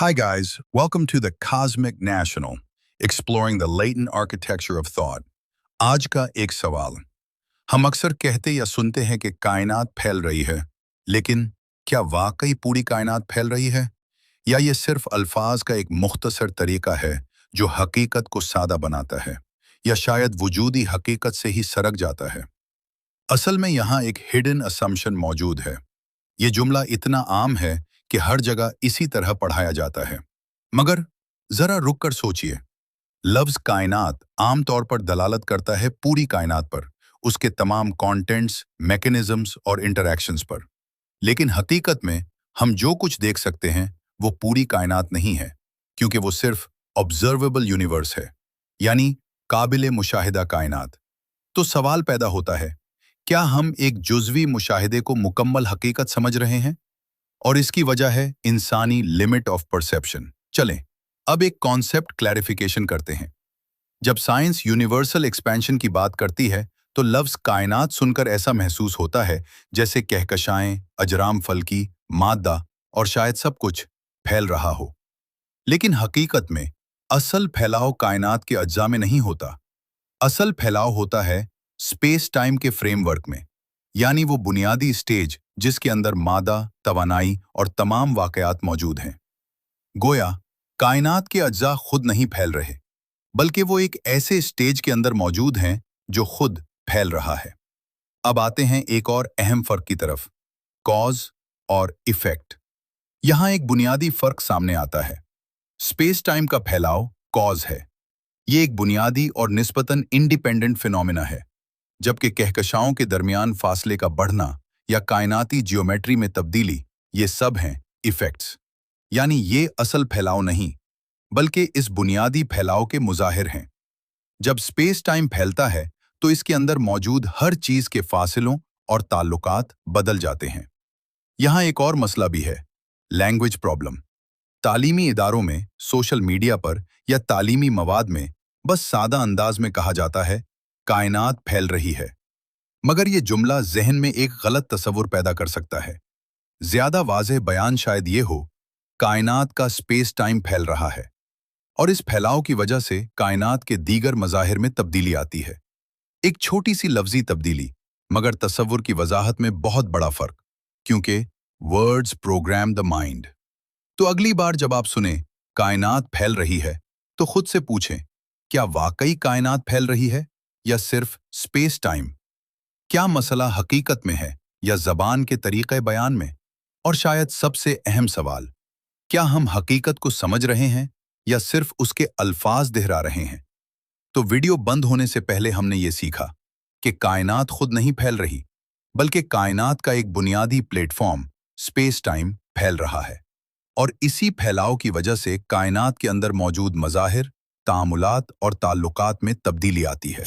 Hi guys, welcome to the Cosmic National, exploring the latent architecture of thought. आज का एक सवाल। हम अक्सर कहते या सुनते हैं कि कायनात फैल रही है, लेकिन क्या वाकई पूरी कायनात फैल रही है? या ये सिर्फ अल्फाज का एक मुख्तसर तरीका है जो हकीकत को सादा बनाता है? या शायद वजूदी हकीकत से ही सरक जाता है? असल में यहाँ एक हिडन असम्पशन मौजूद है। ये जुमला इतना आम है कि हर जगह इसी तरह पढ़ाया जाता है। मगर जरा रुक कर सोचिए। लफ्ज कायनात आमतौर पर दलालत करता है पूरी कायनात पर, उसके तमाम कंटेंट्स, मैकेनिज्म्स और इंटरैक्शंस पर। लेकिन हकीकत में हम जो कुछ देख सकते हैं वो पूरी कायनात नहीं है, क्योंकि वो सिर्फ ऑब्जर्वेबल यूनिवर्स है, यानी काबिले मुशाहिदा कायनात। तो सवाल पैदा होता है, क्या हम एक जुज़वी मुशाहिदे को मुकम्मल हकीकत समझ रहे हैं? और इसकी वजह है इंसानी लिमिट ऑफ परसेप्शन। चलें अब एक कॉन्सेप्ट क्लैरिफिकेशन करते हैं। जब साइंस यूनिवर्सल एक्सपेंशन की बात करती है तो लफ्ज कायनात सुनकर ऐसा महसूस होता है जैसे कहकशाएं, अजराम फल्की, मादा और शायद सब कुछ फैल रहा हो। लेकिन हकीकत में असल फैलाव कायनात के अज्जा में नहीं होता। असल फैलाव होता है स्पेस टाइम के फ्रेमवर्क में, यानी वो बुनियादी स्टेज जिसके अंदर मादा, तवानाई और तमाम वाकयात मौजूद हैं। गोया कायनात के अज्जा खुद नहीं फैल रहे, बल्कि वो एक ऐसे स्टेज के अंदर मौजूद हैं जो खुद फैल रहा है। अब आते हैं एक और अहम फर्क की तरफ, कॉज और इफेक्ट। यहाँ एक बुनियादी फर्क सामने आता है। स्पेस टाइम का फैलाव कॉज है। ये एक बुनियादी और निस्बतन इंडिपेंडेंट फिनोमिना है, जबकि कहकशाओं के दरमियान फासले का बढ़ना या कायनाती जियोमेट्री में तब्दीली, ये सब हैं इफेक्ट्स। यानी ये असल फैलाव नहीं, बल्कि इस बुनियादी फैलाव के मुजाहिर हैं। जब स्पेस टाइम फैलता है तो इसके अंदर मौजूद हर चीज के फासिलों और ताल्लुकात बदल जाते हैं। यहाँ एक और मसला भी है, लैंग्वेज प्रॉब्लम। तालीमी इदारों में, सोशल मीडिया पर या तालीमी मवाद में बस सादा अंदाज में कहा जाता है कायनात फैल रही है, मगर ये जुमला जहन में एक गलत तस्वुर पैदा कर सकता है। ज्यादा वाज़ेह बयान शायद ये हो, कायनात का स्पेस टाइम फैल रहा है, और इस फैलाव की वजह से कायनात के दीगर मज़ाहिर में तब्दीली आती है। एक छोटी सी लफ्जी तब्दीली, मगर तस्वुर की वजाहत में बहुत बड़ा फर्क, क्योंकि वर्ड्स प्रोग्राम द माइंड। तो अगली बार जब आप सुने कायनात फैल रही है तो खुद से पूछें, क्या वाकई कायनात फैल रही है या सिर्फ स्पेस टाइम? क्या मसला हकीकत में है या ज़बान के तरीक़े बयान में? और शायद सबसे अहम सवाल, क्या हम हकीकत को समझ रहे हैं या सिर्फ उसके अल्फाज दोहरा रहे हैं? तो वीडियो बंद होने से पहले हमने ये सीखा कि कायनात खुद नहीं फैल रही, बल्कि कायनात का एक बुनियादी प्लेटफॉर्म स्पेस टाइम फैल रहा है, और इसी फैलाव की वजह से कायनात के अंदर मौजूद मज़ाहिर, तामुलात और ताल्लुकात में तब्दीली आती है।